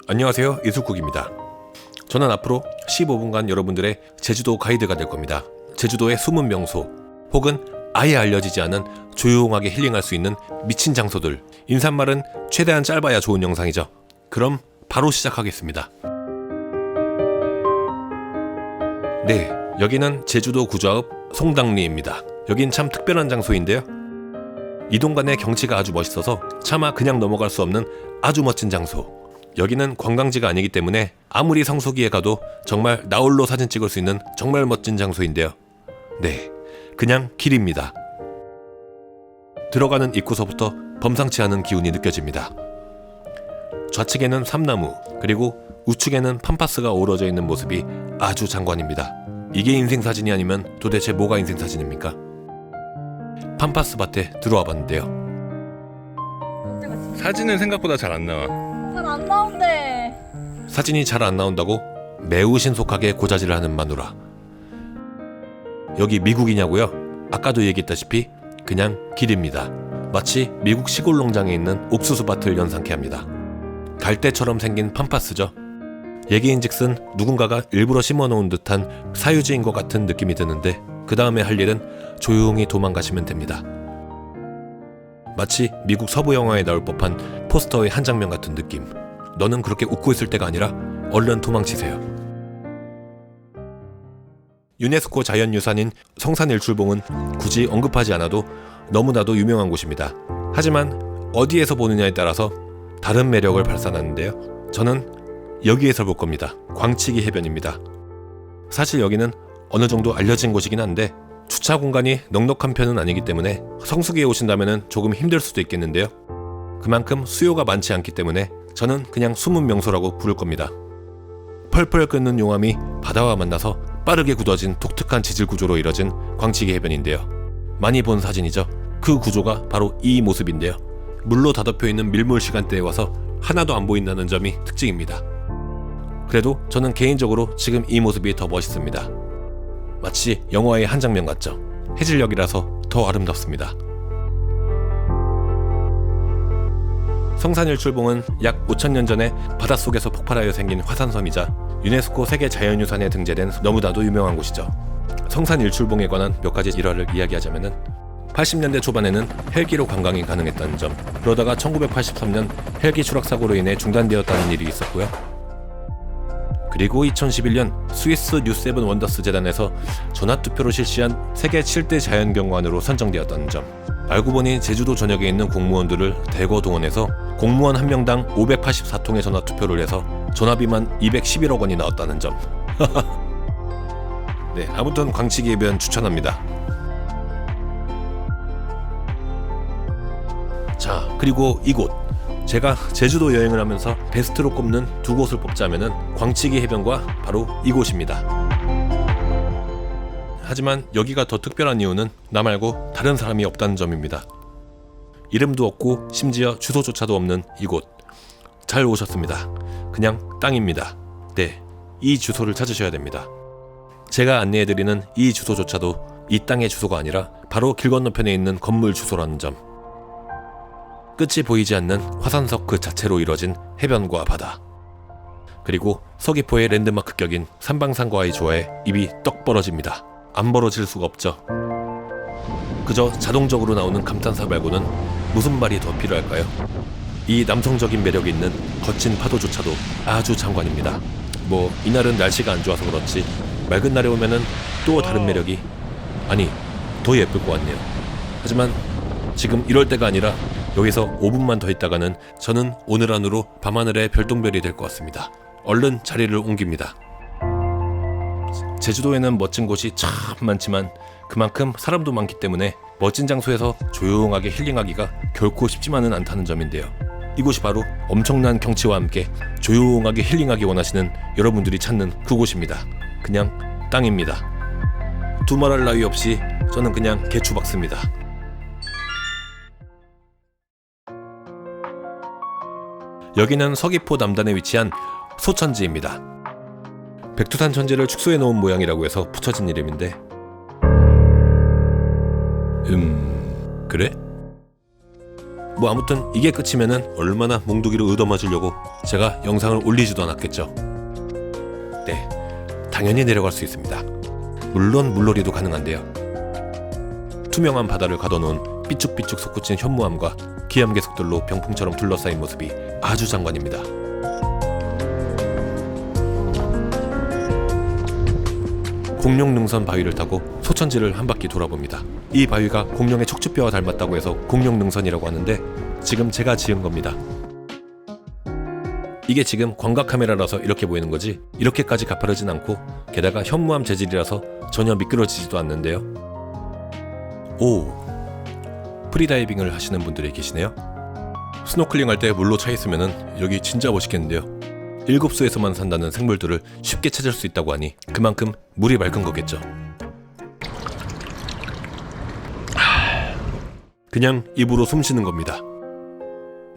안녕하세요, 이술국입니다. 저는 앞으로 15분간 여러분들의 제주도 가이드가 될 겁니다. 제주도의 숨은 명소 혹은 아예 알려지지 않은 조용하게 힐링할 수 있는 미친 장소들. 인사말은 최대한 짧아야 좋은 영상이죠. 그럼 바로 시작하겠습니다. 네, 여기는 제주도 구좌읍 송당리입니다. 여긴 참 특별한 장소인데요. 이동간의 경치가 아주 멋있어서 차마 그냥 넘어갈 수 없는 아주 멋진 장소. 여기는 관광지가 아니기 때문에 아무리 성수기에 가도 정말 나홀로 사진 찍을 수 있는 정말 멋진 장소인데요. 네, 그냥 길입니다. 들어가는 입구서부터 범상치 않은 기운이 느껴집니다. 좌측에는 삼나무, 그리고 우측에는 팜파스가 어우러져 있는 모습이 아주 장관입니다. 이게 인생사진이 아니면 도대체 뭐가 인생사진입니까? 팜파스 밭에 들어와 봤는데요. 사진은 생각보다 잘 안 나와. 잘 안 나온대. 사진이 잘 안 나온다고 매우 신속하게 고자질을 하는 마누라. 여기 미국이냐고요? 아까도 얘기했다시피 그냥 길입니다. 마치 미국 시골 농장에 있는 옥수수밭을 연상케 합니다. 갈대처럼 생긴 팜파스죠. 얘기인즉슨 누군가가 일부러 심어놓은 듯한 사유지인 것 같은 느낌이 드는데 그 다음에 할 일은 조용히 도망가시면 됩니다. 마치 미국 서부 영화에 나올 법한 포스터의 한 장면 같은 느낌. 너는 그렇게 웃고 있을 때가 아니라 얼른 도망치세요. 유네스코 자연유산인 성산일출봉은 굳이 언급하지 않아도 너무나도 유명한 곳입니다. 하지만 어디에서 보느냐에 따라서 다른 매력을 발산하는데요. 저는 여기에서 볼 겁니다. 광치기 해변입니다. 사실 여기는 어느 정도 알려진 곳이긴 한데 주차 공간이 넉넉한 편은 아니기 때문에 성수기에 오신다면 조금 힘들 수도 있겠는데요. 그만큼 수요가 많지 않기 때문에 저는 그냥 숨은 명소라고 부를 겁니다. 펄펄 끓는 용암이 바다와 만나서 빠르게 굳어진 독특한 지질 구조로 이뤄진 광치기 해변인데요. 많이 본 사진이죠. 그 구조가 바로 이 모습인데요. 물로 다덮여 있는 밀물 시간대에 와서 하나도 안 보인다는 점이 특징입니다. 그래도 저는 개인적으로 지금 이 모습이 더 멋있습니다. 마치 영화의 한 장면 같죠. 해질녘이라서 더 아름답습니다. 성산일출봉은 약 5,000년 전에 바닷속에서 폭발하여 생긴 화산섬이자 유네스코 세계 자연유산에 등재된 너무나도 유명한 곳이죠. 성산일출봉에 관한 몇 가지 일화를 이야기하자면은 80년대 초반에는 헬기로 관광이 가능했다는 점, 그러다가 1983년 헬기 추락 사고로 인해 중단되었다는 일이 있었고요. 그리고 2011년 스위스 뉴세븐 원더스 재단에서 전화투표로 실시한 세계 7대 자연경관으로 선정되었다는 점, 알고 보니 제주도 전역에 있는 공무원들을 대거 동원해서 공무원 한 명당 584통의 전화투표를 해서 전화비만 211억 원이 나왔다는 점. 네, 아무튼 광치기 해변 추천합니다. 자, 그리고 이곳, 제가 제주도 여행을 하면서 베스트로 꼽는 두 곳을 뽑자면은 광치기 해변과 바로 이곳입니다. 하지만 여기가 더 특별한 이유는 나 말고 다른 사람이 없다는 점입니다. 이름도 없고 심지어 주소조차도 없는 이곳. 잘 오셨습니다. 그냥 땅입니다. 네, 이 주소를 찾으셔야 됩니다. 제가 안내해드리는 이 주소조차도 이 땅의 주소가 아니라 바로 길 건너편에 있는 건물 주소라는 점. 끝이 보이지 않는 화산석 그 자체로 이뤄진 해변과 바다, 그리고 서귀포의 랜드마크 격인 삼방산과의 조화에 입이 떡 벌어집니다. 안 벌어질 수가 없죠. 그저 자동적으로 나오는 감탄사 말고는 무슨 말이 더 필요할까요? 이 남성적인 매력이 있는 거친 파도조차도 아주 장관입니다. 뭐 이날은 날씨가 안 좋아서 그렇지 맑은 날에 오면은 또 다른 매력이, 아니 더 예쁠 것 같네요. 하지만 지금 이럴 때가 아니라 여기서 5분만 더 있다가는 저는 오늘 안으로 밤하늘의 별똥별이 될 것 같습니다. 얼른 자리를 옮깁니다. 제주도에는 멋진 곳이 참 많지만 그만큼 사람도 많기 때문에 멋진 장소에서 조용하게 힐링하기가 결코 쉽지만은 않다는 점인데요. 이곳이 바로 엄청난 경치와 함께 조용하게 힐링하기 원하시는 여러분들이 찾는 그곳입니다. 그냥 땅입니다. 두말할 나위 없이 저는 그냥 개추박습니다. 여기는 서귀포 남단에 위치한 소천지입니다. 백두산 천지를 축소해 놓은 모양이라고 해서 붙여진 이름인데, 그래? 뭐 아무튼 이게 끝이면은 얼마나 몽둥이로 얻어맞으려고 제가 영상을 올리지도 않았겠죠. 네, 당연히 내려갈 수 있습니다. 물론 물놀이도 가능한데요. 투명한 바다를 가둬놓은 삐쭉삐쭉 솟구친 현무암과 기암괴석들로 병풍처럼 둘러싸인 모습이 아주 장관입니다. 공룡능선 바위를 타고 소천지를 한 바퀴 돌아봅니다. 이 바위가 공룡의 척추뼈와 닮았다고 해서 공룡능선이라고 하는데 지금 제가 지은 겁니다. 이게 지금 광각 카메라라서 이렇게 보이는 거지 이렇게까지 가파르진 않고 게다가 현무암 재질이라서 전혀 미끄러지지도 않는데요. 오, 프리다이빙을 하시는 분들이 계시네요. 스노클링 할 때 물로 차 있으면은 여기 진짜 멋있겠는데요. 일곱수에서만 산다는 생물들을 쉽게 찾을 수 있다고 하니 그만큼 물이 맑은 거겠죠. 그냥 입으로 숨 쉬는 겁니다.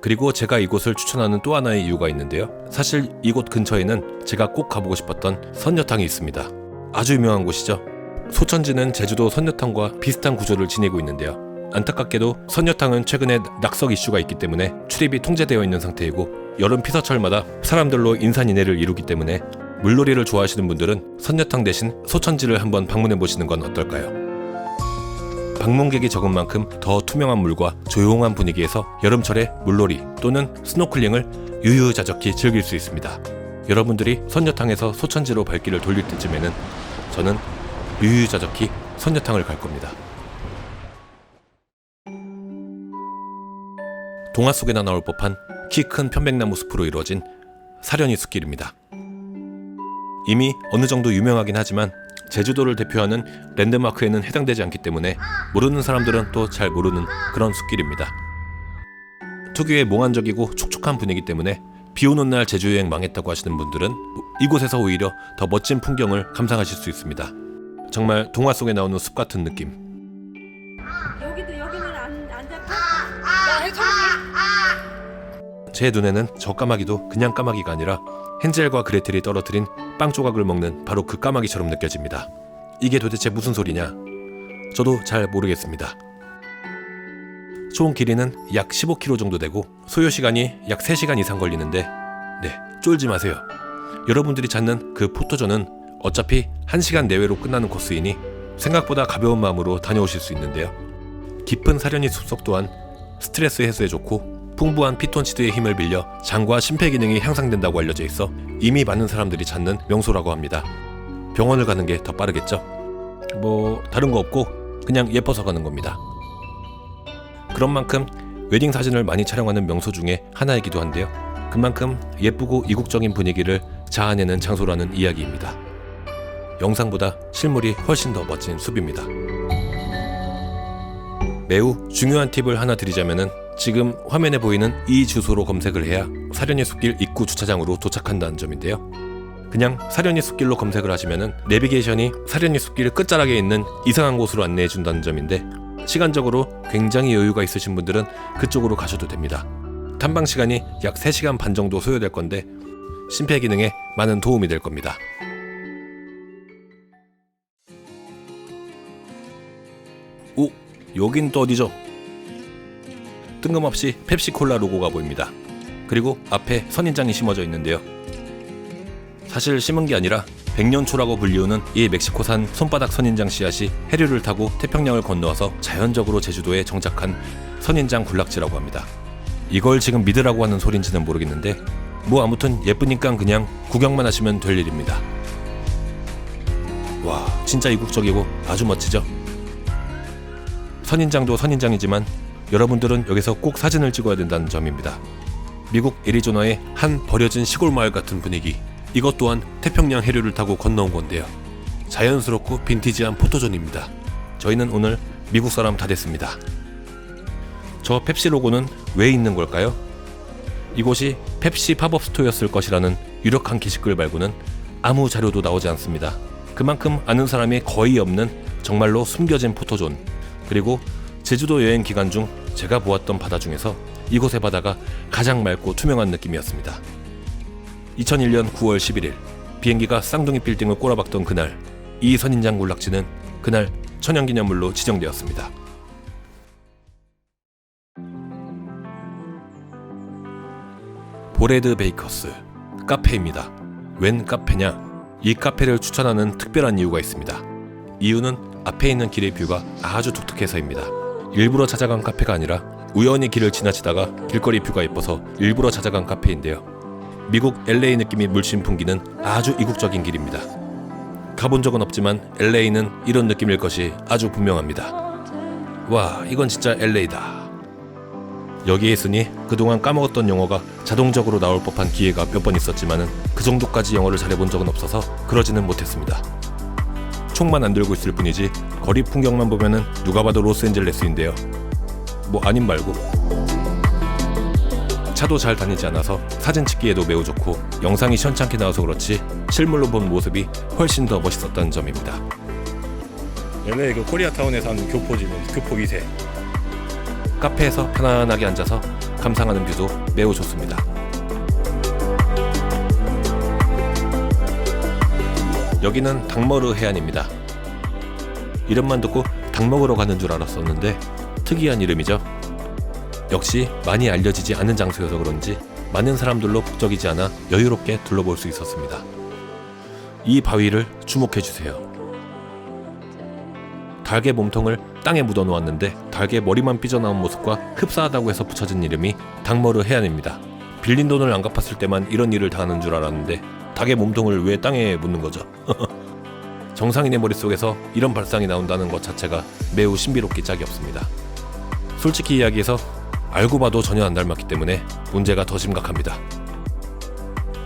그리고 제가 이곳을 추천하는 또 하나의 이유가 있는데요. 사실 이곳 근처에는 제가 꼭 가보고 싶었던 선녀탕이 있습니다. 아주 유명한 곳이죠. 소천지는 제주도 선녀탕과 비슷한 구조를 지니고 있는데요. 안타깝게도 선녀탕은 최근에 낙석 이슈가 있기 때문에 출입이 통제되어 있는 상태이고 여름 피서철마다 사람들로 인산인해를 이루기 때문에 물놀이를 좋아하시는 분들은 선녀탕 대신 소천지를 한번 방문해 보시는 건 어떨까요? 방문객이 적은 만큼 더 투명한 물과 조용한 분위기에서 여름철에 물놀이 또는 스노클링을 유유자적히 즐길 수 있습니다. 여러분들이 선녀탕에서 소천지로 발길을 돌릴 때쯤에는 저는 유유자적히 선녀탕을 갈 겁니다. 동화 속에나 나올 법한 키 큰 편백나무 숲으로 이루어진 사려니 숲길입니다. 이미 어느 정도 유명하긴 하지만 제주도를 대표하는 랜드마크에는 해당되지 않기 때문에 모르는 사람들은 또 잘 모르는 그런 숲길입니다. 특유의 몽환적이고 촉촉한 분위기 때문에 비오는 날 제주여행 망했다고 하시는 분들은 이곳에서 오히려 더 멋진 풍경을 감상하실 수 있습니다. 정말 동화 속에 나오는 숲 같은 느낌. 여기는 안 잡혀? 제 눈에는 저 까마귀도 그냥 까마귀가 아니라 헨젤과 그레텔이 떨어뜨린 빵 조각을 먹는 바로 그 까마귀처럼 느껴집니다. 이게 도대체 무슨 소리냐? 저도 잘 모르겠습니다. 총 길이는 약 15km 정도 되고 소요 시간이 약 3시간 이상 걸리는데 네, 쫄지 마세요. 여러분들이 찾는 그 포토존은 어차피 1시간 내외로 끝나는 코스이니 생각보다 가벼운 마음으로 다녀오실 수 있는데요. 깊은 사려니 숲속 또한 스트레스 해소에 좋고 풍부한 피톤치드의 힘을 빌려 장과 심폐 기능이 향상된다고 알려져 있어 이미 많은 사람들이 찾는 명소라고 합니다. 병원을 가는 게 더 빠르겠죠? 뭐 다른 거 없고 그냥 예뻐서 가는 겁니다. 그런 만큼 웨딩 사진을 많이 촬영하는 명소 중에 하나이기도 한데요. 그만큼 예쁘고 이국적인 분위기를 자아내는 장소라는 이야기입니다. 영상보다 실물이 훨씬 더 멋진 숲입니다. 매우 중요한 팁을 하나 드리자면은 지금 화면에 보이는 이 주소로 검색을 해야 사려니 숲길 입구 주차장으로 도착한다는 점인데요. 그냥 사려니 숲길로 검색을 하시면은 내비게이션이 사려니 숲길 끝자락에 있는 이상한 곳으로 안내해 준다는 점인데 시간적으로 굉장히 여유가 있으신 분들은 그쪽으로 가셔도 됩니다. 탐방 시간이 약 3시간 반 정도 소요될 건데 심폐 기능에 많은 도움이 될 겁니다. 오, 여긴 또 어디죠? 뜬금없이 펩시콜라 로고가 보입니다. 그리고 앞에 선인장이 심어져 있는데요. 사실 심은 게 아니라 백년초라고 불리우는 이 멕시코산 손바닥 선인장 씨앗이 해류를 타고 태평양을 건너와서 자연적으로 제주도에 정착한 선인장 군락지라고 합니다. 이걸 지금 믿으라고 하는 소린지는 모르겠는데 뭐 아무튼 예쁘니까 그냥 구경만 하시면 될 일입니다. 와, 진짜 이국적이고 아주 멋지죠? 선인장도 선인장이지만 여러분들은 여기서 꼭 사진을 찍어야 된다는 점입니다. 미국 애리조나의 한 버려진 시골 마을 같은 분위기. 이것 또한 태평양 해류를 타고 건너온 건데요. 자연스럽고 빈티지한 포토존입니다. 저희는 오늘 미국 사람 다 됐습니다. 저 펩시 로고는 왜 있는 걸까요? 이곳이 펩시 팝업 스토어였을 것이라는 유력한 게시글 말고는 아무 자료도 나오지 않습니다. 그만큼 아는 사람이 거의 없는 정말로 숨겨진 포토존. 그리고 제주도 여행 기간 중 제가 보았던 바다 중에서 이곳의 바다가 가장 맑고 투명한 느낌이었습니다. 2001년 9월 11일 비행기가 쌍둥이 빌딩을 꼬라박던 그날 이 선인장 군락지는 그날 천연기념물로 지정되었습니다. 보레드 베이커스 카페입니다. 웬 카페냐? 이 카페를 추천하는 특별한 이유가 있습니다. 이유는 앞에 있는 길의 뷰가 아주 독특해서입니다. 일부러 찾아간 카페가 아니라 우연히 길을 지나치다가 길거리 뷰가 예뻐서 일부러 찾아간 카페인데요. 미국 LA 느낌이 물씬 풍기는 아주 이국적인 길입니다. 가본 적은 없지만 LA는 이런 느낌일 것이 아주 분명합니다. 와, 이건 진짜 LA다. 여기에 있으니 그동안 까먹었던 영어가 자동적으로 나올 법한 기회가 몇 번 있었지만은 그 정도까지 영어를 잘해본 적은 없어서 그러지는 못했습니다. 총만 안 들고 있을 뿐이지 거리 풍경만 보면은 누가 봐도 로스앤젤레스인데요. 뭐 아님 말고. 차도 잘 다니지 않아서 사진 찍기에도 매우 좋고 영상이 시원찮게 나와서 그렇지 실물로 본 모습이 훨씬 더 멋있었다는 점입니다. LA 그 코리아타운에서 하는 교포지는 교포 2세. 카페에서 편안하게 앉아서 감상하는 뷰도 매우 좋습니다. 여기는 닭머르 해안입니다. 이름만 듣고 닭 먹으러 가는 줄 알았었는데 특이한 이름이죠. 역시 많이 알려지지 않은 장소여서 그런지 많은 사람들로 북적이지 않아 여유롭게 둘러볼 수 있었습니다. 이 바위를 주목해주세요. 닭의 몸통을 땅에 묻어놓았는데 닭의 머리만 삐져나온 모습과 흡사하다고 해서 붙여진 이름이 닭머르 해안입니다. 빌린 돈을 안 갚았을 때만 이런 일을 당하는 줄 알았는데 닭의 몸통을 왜 땅에 묻는 거죠? 정상인의 머릿속에서 이런 발상이 나온다는 것 자체가 매우 신비롭기 짝이 없습니다. 솔직히 이야기해서 알고 봐도 전혀 안 닮았기 때문에 문제가 더 심각합니다.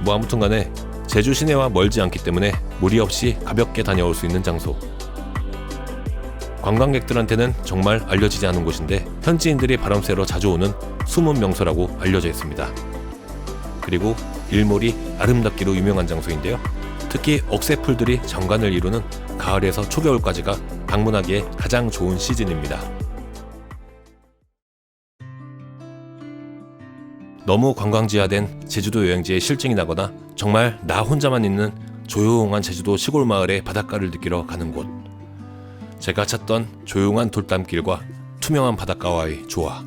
뭐 아무튼간에 제주 시내와 멀지 않기 때문에 무리 없이 가볍게 다녀올 수 있는 장소. 관광객들한테는 정말 알려지지 않은 곳인데 현지인들이 바람 쐬러 자주 오는 숨은 명소라고 알려져 있습니다. 그리고 일몰이 아름답기로 유명한 장소인데요. 특히 억새풀들이 정관을 이루는 가을에서 초겨울까지가 방문하기에 가장 좋은 시즌입니다. 너무 관광지화된 제주도 여행지에 실증이 나거나 정말 나 혼자만 있는 조용한 제주도 시골 마을의 바닷가를 느끼러 가는 곳. 제가 찾던 조용한 돌담길과 투명한 바닷가와의 조화.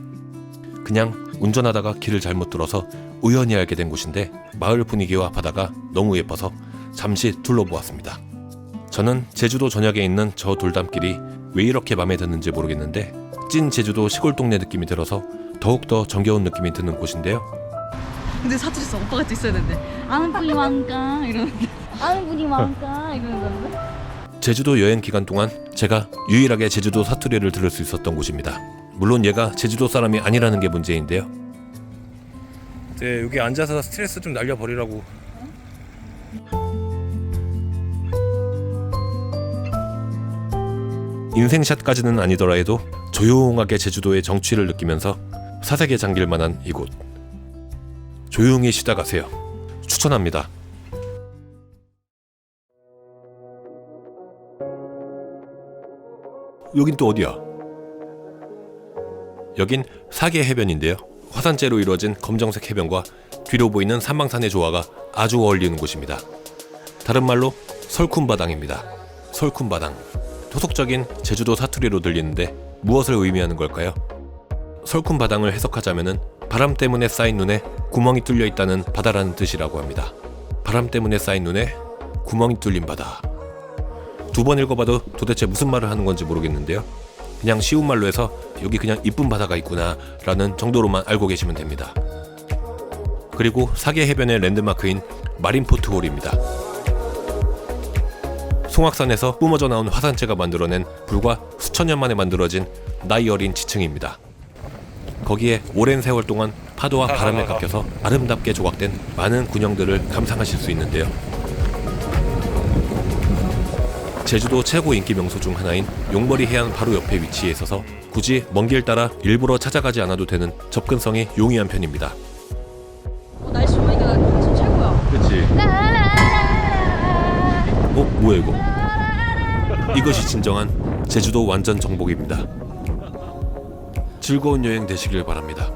그냥 운전하다가 길을 잘못 들어서 우연히 알게 된 곳인데 마을 분위기와 바다가 너무 예뻐서 잠시 둘러보았습니다. 저는 제주도 전역에 있는 저 돌담길이 왜 이렇게 마음에 드는지 모르겠는데 찐 제주도 시골 동네 느낌이 들어서 더욱더 정겨운 느낌이 드는 곳인데요. 근데 사투리서 오빠가 또 있어야 되는데 아는 분이 많까 이러는데 아는 분이 많까 이러는 건데. 제주도 여행 기간 동안 제가 유일하게 제주도 사투리를 들을 수 있었던 곳입니다. 물론 얘가 제주도 사람이 아니라는 게 문제인데요. 네, 여기 앉아서 스트레스 좀 날려버리라고. 인생샷까지는 아니더라 해도 조용하게 제주도의 정취를 느끼면서 사색에 잠길 만한 이곳. 조용히 쉬다 가세요. 추천합니다. 여긴 또 어디야? 여긴 사계 해변인데요. 화산재로 이루어진 검정색 해변과 뒤로 보이는 삼방산의 조화가 아주 어울리는 곳입니다. 다른 말로 설쿤바당입니다. 설쿤바당. 토속적인 제주도 사투리로 들리는데 무엇을 의미하는 걸까요? 설쿤바당을 해석하자면은 바람 때문에 쌓인 눈에 구멍이 뚫려 있다는 바다라는 뜻이라고 합니다. 바람 때문에 쌓인 눈에 구멍이 뚫린 바다. 두 번 읽어봐도 도대체 무슨 말을 하는 건지 모르겠는데요. 그냥 쉬운 말로 해서 여기 그냥 이쁜 바다가 있구나 라는 정도로만 알고 계시면 됩니다. 그리고 사계 해변의 랜드마크인 마린포트홀입니다. 송악산에서 뿜어져 나온 화산재가 만들어낸 불과 수천 년 만에 만들어진 나이 어린 지층입니다. 거기에 오랜 세월 동안 파도와 바람에 깎여서 아름답게 조각된 많은 군형들을 감상하실 수 있는데요. 제주도 최고 인기 명소 중 하나인 용머리 해안 바로 옆에 위치해 있어서 굳이 먼 길 따라 일부러 찾아가지 않아도 되는 접근성이 용이한 편입니다. 날씨 좋으니까 나 진짜 최고야. 그렇지. 뭐야 이거? 이것이 진정한 제주도 완전 정복입니다. 즐거운 여행 되시길 바랍니다.